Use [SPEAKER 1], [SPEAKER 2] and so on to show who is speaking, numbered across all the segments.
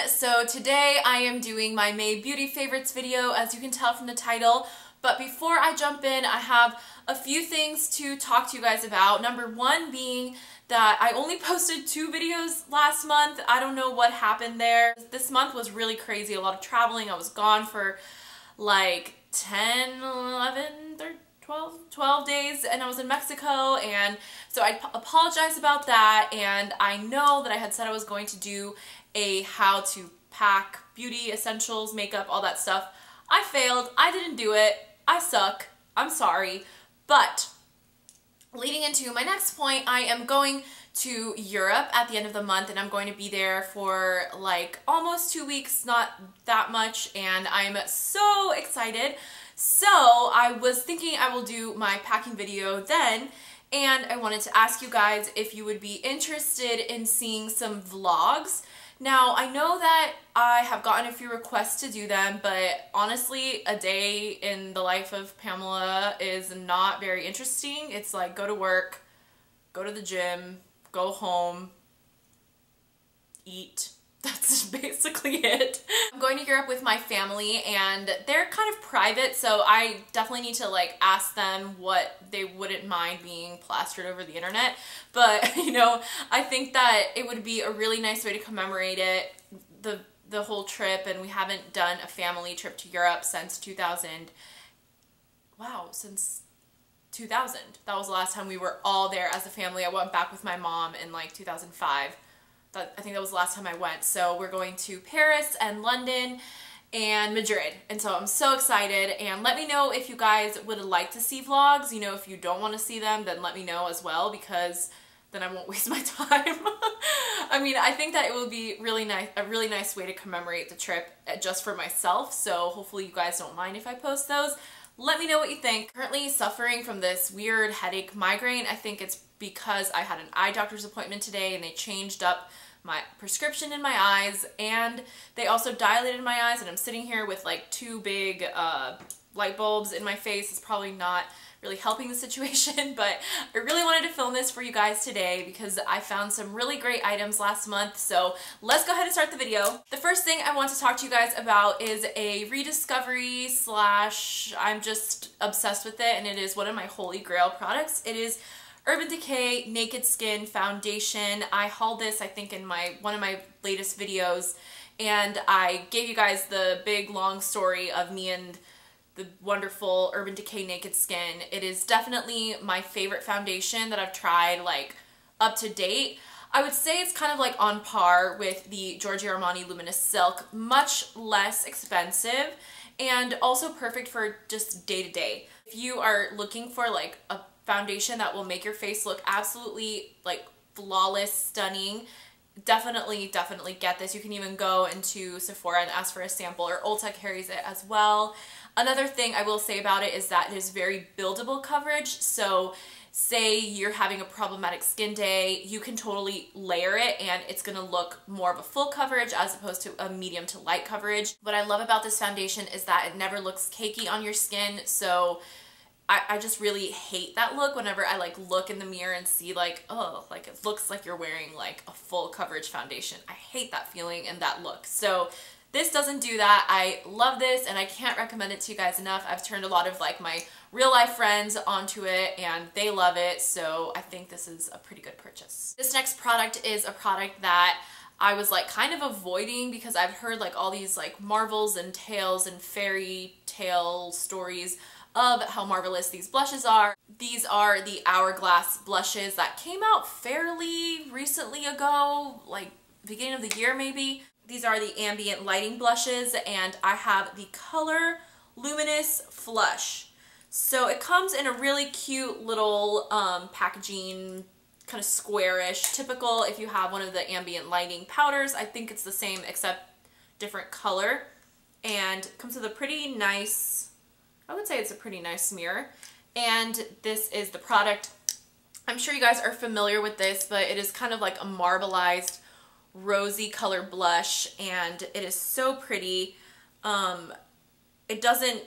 [SPEAKER 1] So today I am doing my May Beauty Favorites video, as you can tell from the title. But before I jump in, I have a few things to talk to you guys about. Number one being that I only posted 2 videos last month. I don't know what happened there. This month was really crazy, a lot of traveling. I was gone for like 10, 11, 13, 12 days, and I was in Mexico, and so I apologize about that. And I know that I had said I was going to do a how to pack beauty essentials, makeup, all that stuff. I failed. I didn't do it. I suck. I'm sorry. But leading into my next point, I am going to Europe at the end of the month, and I'm going to be there for like almost 2 weeks, not that much, and I'm so excited. So I was thinking I will do my packing video then, and I wanted to ask you guys if you would be interested in seeing some vlogs. Now, I know that I have gotten a few requests to do them, but honestly, a day in the life of Pamela is not very interesting. It's like go to work, go to the gym, go home, eat. That's basically it. I'm going to Europe with my family, and they're kind of private, so I definitely need to like ask them what they wouldn't mind being plastered over the internet. But you know, I think that it would be a really nice way to commemorate it, the whole trip. And we haven't done a family trip to Europe since 2000. Wow, since 2000. That was the last time we were all there as a family. I went back with my mom in like 2005. I think that was the last time I went. So we're going to Paris and London and Madrid. And so I'm so excited. And let me know if you guys would like to see vlogs. You know, if you don't want to see them, then let me know as well, because then I won't waste my time. I mean, I think that it would be really nice, a really nice way to commemorate the trip just for myself. So hopefully you guys don't mind if I post those. Let me know what you think. Currently suffering from this weird headache migraine. I think it's because I had an eye doctor's appointment today, and they changed up my prescription in my eyes, and they also dilated my eyes, and I'm sitting here with like 2 big light bulbs in my face. It's probably not really helping the situation, but I really wanted to film this for you guys today because I found some really great items last month. So let's go ahead and start the video. The first thing I want to talk to you guys about is a rediscovery slash I'm just obsessed with it, and it is one of my holy grail products. It is Urban Decay Naked Skin Foundation. I hauled this, I think, in one of my latest videos, and I gave you guys the big long story of me and the wonderful Urban Decay Naked Skin. It is definitely my favorite foundation that I've tried, like, up to date. I would say it's kind of like on par with the Giorgio Armani Luminous Silk, much less expensive, and also perfect for just day-to-day. If you are looking for like a foundation that will make your face look absolutely like flawless, stunning, definitely get this. You can even go into Sephora and ask for a sample, or Ulta carries it as well. Another thing I will say about it is that it is very buildable coverage. So say you're having a problematic skin day, you can totally layer it and it's gonna look more of a full coverage as opposed to a medium to light coverage. What I love about this foundation is that it never looks cakey on your skin. So I just really hate that look whenever I like look in the mirror and see like, oh, like it looks like you're wearing like a full coverage foundation. I hate that feeling and that look. So this doesn't do that. I love this, and I can't recommend it to you guys enough. I've turned a lot of like my real life friends onto it, and they love it. So I think this is a pretty good purchase. This next product is a product that I was like kind of avoiding because I've heard like all these like marvels and tales and fairy tale stories of how marvelous these blushes are. These are the Hourglass blushes that came out fairly recently ago, like beginning of the year maybe. These are the Ambient lighting blushes, and I have the color Luminous Flush. So it comes in a really cute little packaging, kind of squarish, typical if you have one of the Ambient lighting powders. I think it's the same except different color, and comes with a pretty nice, I would say it's a pretty nice mirror. And this is the product. I'm sure you guys are familiar with this, but it is kind of like a marbleized rosy color blush, and it is so pretty. It doesn't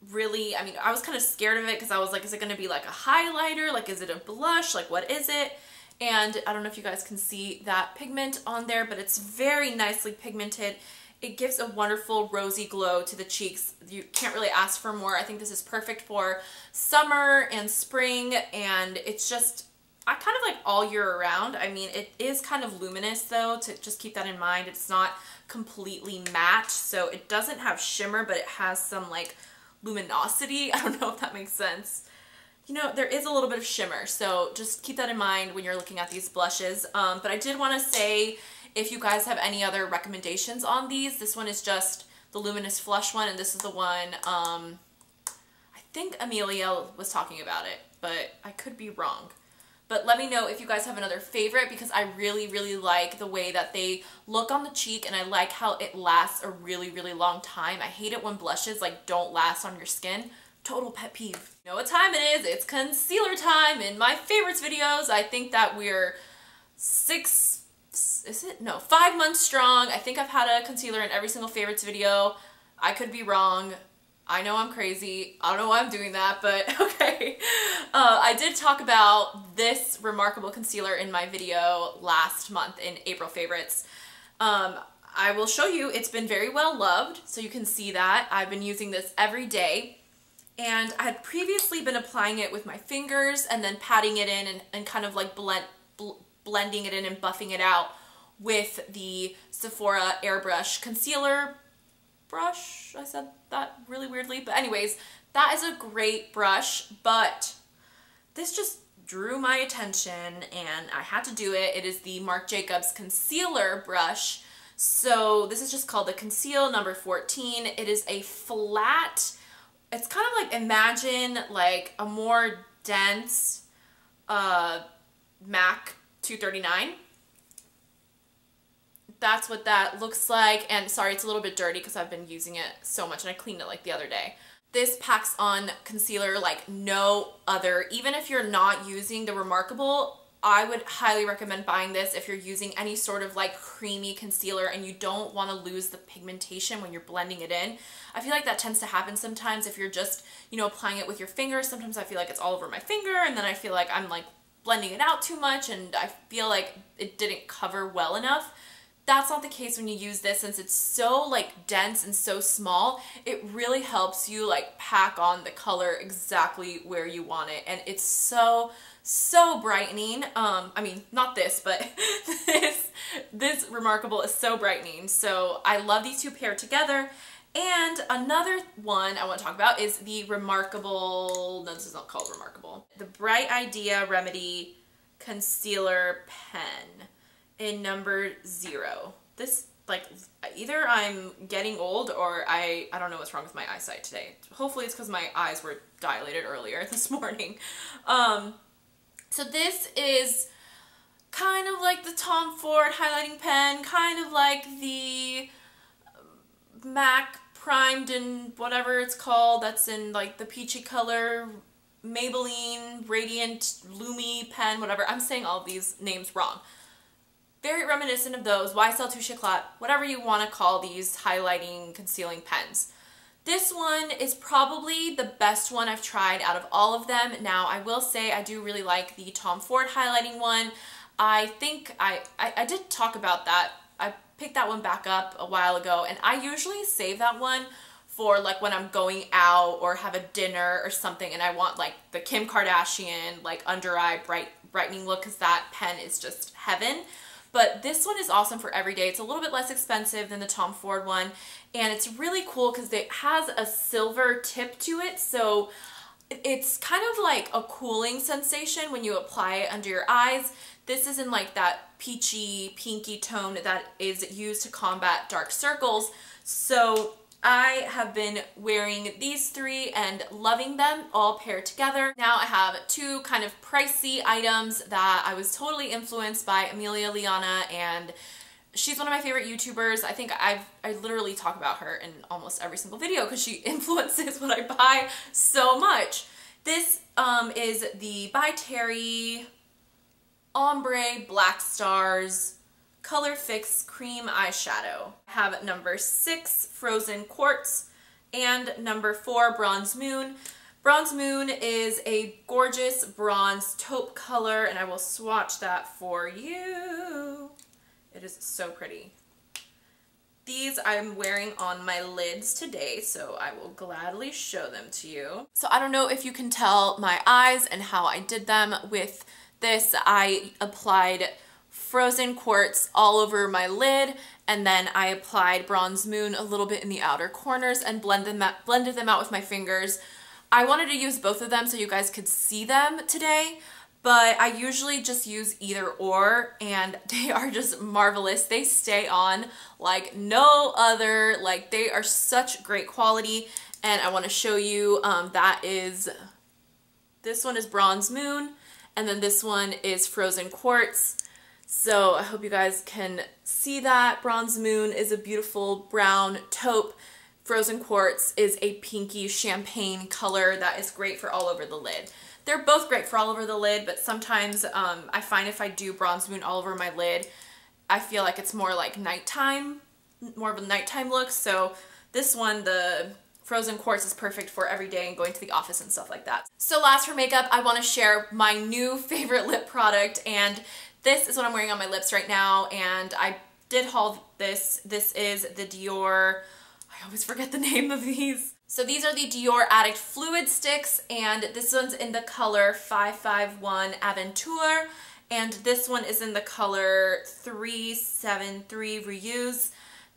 [SPEAKER 1] really, I mean, I was kind of scared of it because I was like, is it going to be like a highlighter? Like, is it a blush? Like, what is it? And I don't know if you guys can see that pigment on there, but it's very nicely pigmented. It gives a wonderful rosy glow to the cheeks. You can't really ask for more. I think this is perfect for summer and spring, and it's just, I kind of like all year around. I mean, it is kind of luminous though, to just keep that in mind. It's not completely matte, so it doesn't have shimmer, but it has some like luminosity. I don't know if that makes sense. You know, there is a little bit of shimmer, so just keep that in mind when you're looking at these blushes. But I did want to say, if you guys have any other recommendations on these, this one is just the Luminous Flush one, and this is the one, I think Amelia was talking about it, but I could be wrong. But let me know if you guys have another favorite, because I really, really like the way that they look on the cheek, and I like how it lasts a really, really long time. I hate it when blushes like don't last on your skin. Total pet peeve. You know what time it is? It's concealer time. In my favorites videos, I think that we're 5 months strong. I think I've had a concealer in every single favorites video. I could be wrong. I know I'm crazy. I don't know why I'm doing that, but okay. I did talk about this remarkable concealer in my video last month in April favorites. I will show you. It's been very well loved, so you can see that. I've been using this every day. And I had previously been applying it with my fingers and then patting it in and kind of like blending it in and buffing it out with the Sephora Airbrush Concealer brush. I said that really weirdly, but anyways, that is a great brush, but this just drew my attention and I had to do it. It is the Marc Jacobs Concealer brush. So this is just called the Conceal number 14. It is a flat, it's kind of like, imagine like a more dense MAC 239. That's what that looks like. And sorry, it's a little bit dirty because I've been using it so much and I cleaned it like the other day. This packs on concealer like no other. Even if you're not using the Remarkable, I would highly recommend buying this if you're using any sort of like creamy concealer and you don't want to lose the pigmentation when you're blending it in. I feel like that tends to happen sometimes if you're just, you know, applying it with your fingers. Sometimes I feel like it's all over my finger and then I feel like I'm like blending it out too much and I feel like it didn't cover well enough. That's not the case when you use this. Since it's so like dense and so small, it really helps you like pack on the color exactly where you want it, and it's so brightening. I mean, not this, but this Remarkable is so brightening. So I love these two paired together. And another one I want to talk about is the Remarkable, no, this is not called Remarkable, the Bright Idea Remedy Concealer Pen in number 0. This, like, either I'm getting old or I don't know what's wrong with my eyesight today. Hopefully it's because my eyes were dilated earlier this morning. So this is kind of like the Tom Ford highlighting pen, kind of like the MAC primed and whatever it's called, that's in like the peachy color, Maybelline Radiant Lumi pen, whatever. I'm saying all of these names wrong. Very reminiscent of those, YSL Touche Éclat, whatever you want to call these highlighting, concealing pens. This one is probably the best one I've tried out of all of them. Now, I will say I do really like the Tom Ford highlighting one. I think I did talk about that. I picked that one back up a while ago, and I usually save that one for like when I'm going out or have a dinner or something and I want like the Kim Kardashian like under eye brightening look, because that pen is just heaven. But this one is awesome for every day. It's a little bit less expensive than the Tom Ford one, and it's really cool because it has a silver tip to it, so it's kind of like a cooling sensation when you apply it under your eyes. This is in like that peachy, pinky tone that is used to combat dark circles. So I have been wearing these three and loving them all paired together. Now I have two kind of pricey items that I was totally influenced by Amelia Liana, and she's one of my favorite YouTubers. I think I literally talk about her in almost every single video because she influences what I buy so much. This is the By Terry Ombre Blackstars Color Fix Cream Eyeshadow. I have number 6 Frozen Quartz and number 4 Bronze Moon. Bronze Moon is a gorgeous bronze taupe color, and I will swatch that for you. It is so pretty. These I'm wearing on my lids today, so I will gladly show them to you. So I don't know if you can tell my eyes and how I did them with this. I applied frozen quartz all over my lid, and then I applied Bronze Moon a little bit in the outer corners and blended them out with my fingers. I wanted to use both of them so you guys could see them today, but I usually just use either or, and they are just marvelous. They stay on like no other. Like, they are such great quality, and I want to show you this one is Bronze Moon, and then this one is Frozen Quartz. So I hope you guys can see that. Bronze Moon is a beautiful brown taupe. Frozen Quartz is a pinky champagne color that is great for all over the lid. They're both great for all over the lid, but sometimes I find if I do Bronze Moon all over my lid, I feel like it's more like nighttime, more of a nighttime look. So this one, the Frozen Quartz, is perfect for every day and going to the office and stuff like that. So last for makeup, I want to share my new favorite lip product, and this is what I'm wearing on my lips right now, and I did haul this. This is the Dior, I always forget the name of these. So these are the Dior Addict Fluidsticks, and this one's in the color 551 Aventure, and this one is in the color 373 Rieuse,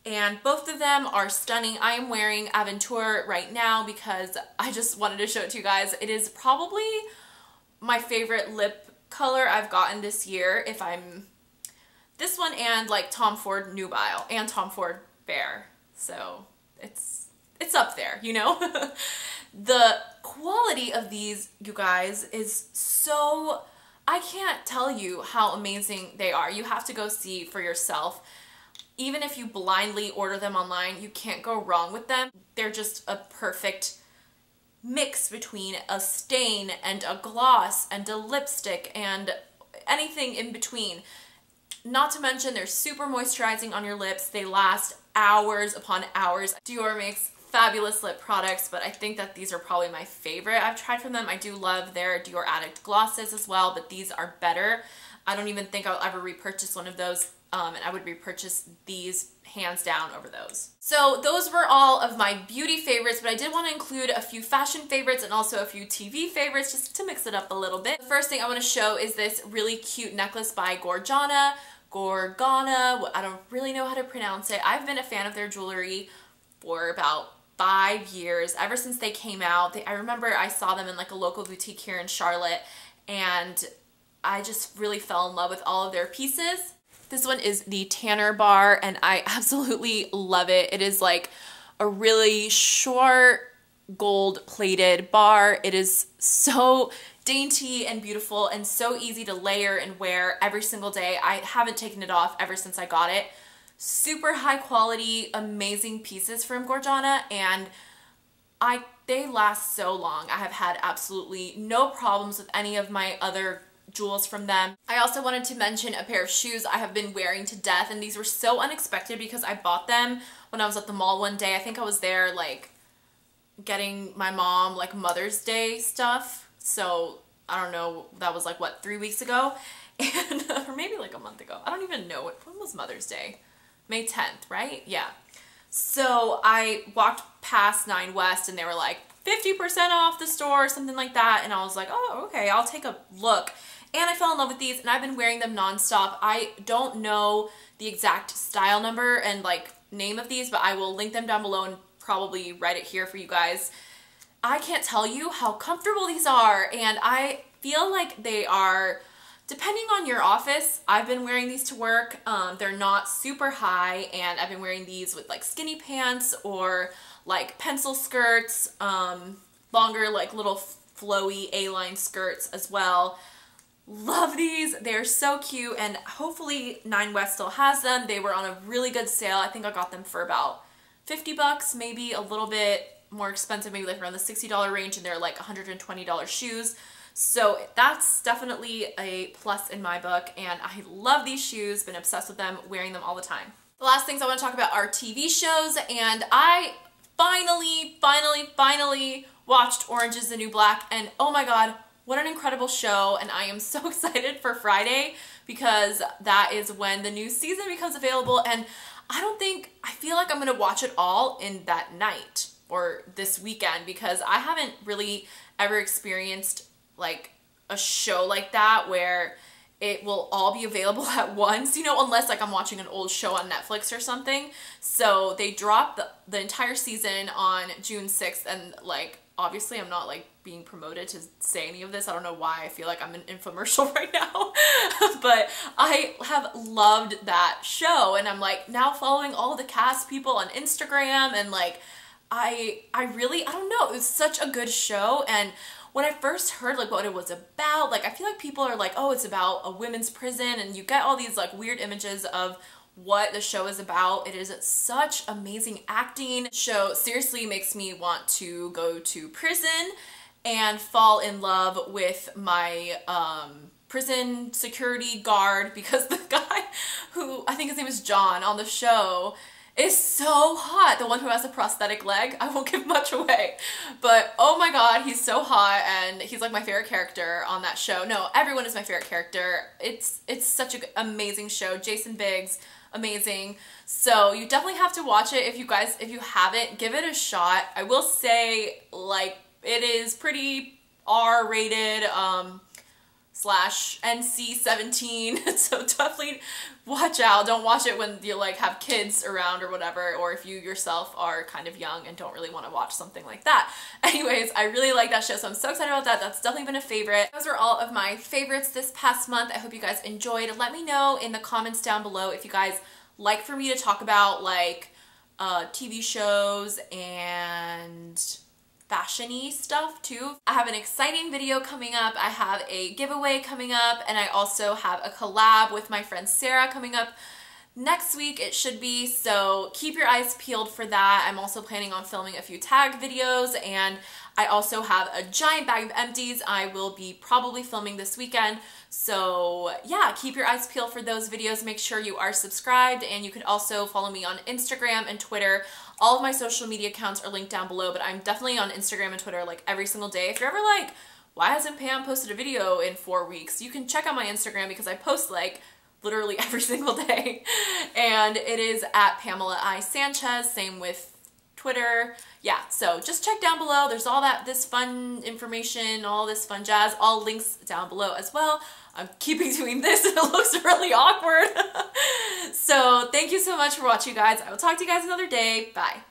[SPEAKER 1] and both of them are stunning. I am wearing Aventure right now because I just wanted to show it to you guys. It is probably my favorite lip color I've gotten this year. This one and like Tom Ford Nubile and Tom Ford Bear. So it's up there, you know? The quality of these, you guys, is so, I can't tell you how amazing they are. You have to go see for yourself. Even if you blindly order them online, you can't go wrong with them. They're just a perfect mix between a stain and a gloss and a lipstick and anything in between. Not to mention they're super moisturizing on your lips. They last hours upon hours. Dior makes fabulous lip products, but I think that these are probably my favorite I've tried from them. I do love their Dior Addict glosses as well, but these are better. I don't even think I'll ever repurchase one of those, and I would repurchase these hands down over those. So those were all of my beauty favorites, but I did want to include a few fashion favorites and also a few TV favorites just to mix it up a little bit. The first thing I want to show is this really cute necklace by Gorjana. I don't really know how to pronounce it. I've been a fan of their jewelry for about 5 years, ever since they came out. I remember I saw them in like a local boutique here in Charlotte, and I just really fell in love with all of their pieces. This one is the Tanner bar, and I absolutely love it. It is like a really short gold plated bar. It is so dainty and beautiful and so easy to layer and wear every single day. I haven't taken it off ever since I got it. Super high quality, amazing pieces from Gorjana, and they last so long. I have had absolutely no problems with any of my other jewels from them. I also wanted to mention a pair of shoes I have been wearing to death, and these were so unexpected because I bought them when I was at the mall one day. I think I was there like getting my mom like Mother's Day stuff. So I don't know, that was like what, 3 weeks ago? And or maybe like a month ago. I don't even know when was Mother's Day? May 10th, right? Yeah. So I walked past 9 West and they were like 50% off the store or something like that, and I was like, oh, okay, I'll take a look. And I fell in love with these, and I've been wearing them nonstop. I don't know the exact style number and like name of these, but I will link them down below and probably write it here for you guys. I can't tell you how comfortable these are, and I feel like they are, depending on your office, I've been wearing these to work. They're not super high, and I've been wearing these with like skinny pants or like pencil skirts, longer like little flowy A-line skirts as well. Love these. They're so cute, and hopefully 9 West still has them. They were on a really good sale. I think I got them for about 50 bucks, maybe a little bit more expensive, maybe like around the $60 range, and they're like $120 shoes. So that's definitely a plus in my book, and I love these shoes, been obsessed with them, wearing them all the time. The last things I want to talk about are TV shows, and I finally watched Orange is the New Black, and oh my god, what an incredible show, and I am so excited for Friday because that is when the new season becomes available, and I feel like I'm gonna watch it all in that night or this weekend because I haven't really ever experienced like a show like that where it will all be available at once, you know, unless like I'm watching an old show on Netflix or something. So they dropped the entire season on June 6th, and like obviously I'm not like being promoted to say any of this. I don't know why I feel like I'm an infomercial right now, but I have loved that show, and I'm like now following all the cast people on Instagram, and like I don't know, it was such a good show. And when I first heard like what it was about, like I feel like people are like, oh, it's about a women's prison, and you get all these like weird images of what the show is about. It is such amazing acting. The show seriously makes me want to go to prison and fall in love with my prison security guard, because the guy who, I think his name is John on the show, is so hot. The one who has a prosthetic leg. I won't give much away, but oh my god, he's so hot, and he's like my favorite character on that show. No, everyone is my favorite character. It's such an amazing show. Jason Biggs, amazing. So you definitely have to watch it. If you haven't, give it a shot. I will say like it is pretty R-rated, / NC-17, so definitely watch out. Don't watch it when you like have kids around or whatever, or if you yourself are kind of young and don't really want to watch something like that. Anyways, I really like that show, so I'm so excited about that. That's definitely been a favorite. Those are all of my favorites this past month. I hope you guys enjoyed. Let me know in the comments down below if you guys like for me to talk about like TV shows and fashion-y stuff too. I have an exciting video coming up. I have a giveaway coming up, and I also have a collab with my friend Sarah coming up next week, it should be, so keep your eyes peeled for that. I'm also planning on filming a few tag videos, and I also have a giant bag of empties I will be probably filming this weekend. So yeah, keep your eyes peeled for those videos. Make sure you are subscribed, and you can also follow me on Instagram and Twitter. All of my social media accounts are linked down below, but I'm definitely on Instagram and Twitter like every single day. If you're ever like, why hasn't Pam posted a video in 4 weeks? You can check out my Instagram because I post like literally every single day, and it is at Pamela Sanchez, same with Twitter. Yeah, so just check down below. There's all this fun information, all this fun jazz, all links down below as well. I'm keeping doing this and it looks really awkward. So thank you so much for watching, guys. I will talk to you guys another day. Bye.